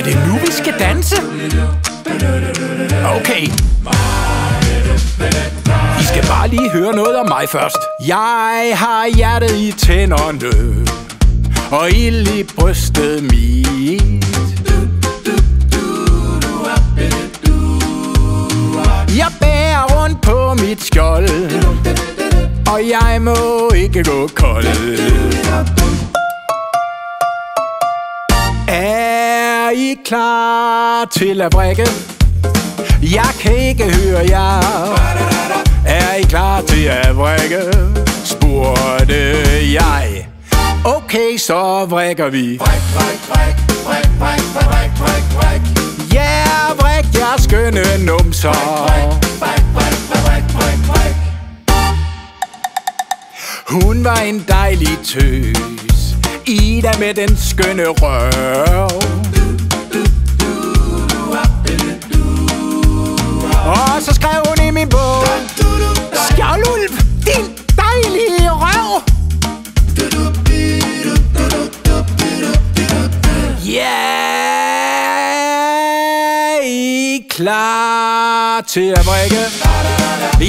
det nu, vi skal danse? Okay. I skal bare lige høre noget om mig først. Jeg har hjertet i tænderne og ild i brystet mit. Jeg bærer rundt på mit skjold, og jeg må ikke gå kold. Er I klar til at vrikke? Jeg kan ikke høre jer. Er I klar til at vrikke? Spurgte jeg. Okay, så vrikker vi. Ja, vrik jer skønne numser. Hun var en dejlig tøs, Ida med den skønne røv. Og så skrev hun i min bog: Skjoldulv, din dejlige røv. Ja, I klar til at vrikke?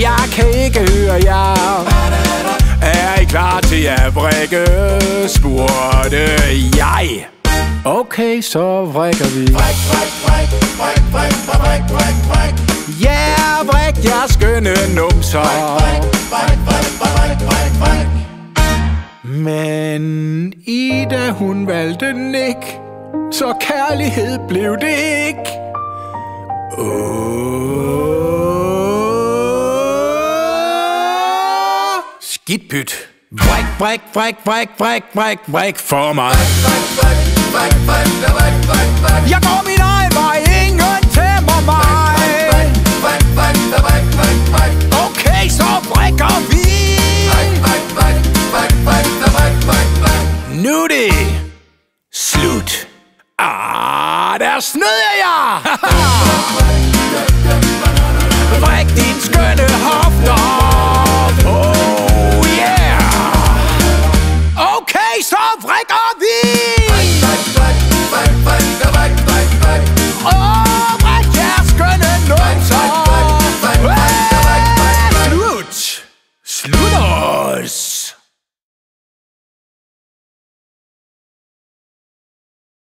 Jeg kan ikke høre jer. Er I klar til at vrikke? Spurgte jeg. Okay, så vrikker vi. Ja, vrik jer skønne numser. Men Ida, hun valgte nik, så kærlighed blev det ikke. Skidt pyt. Vrik, vrik, vrik, vrik, vrik, vrik, vrik for mig. Jeg går min egen vej.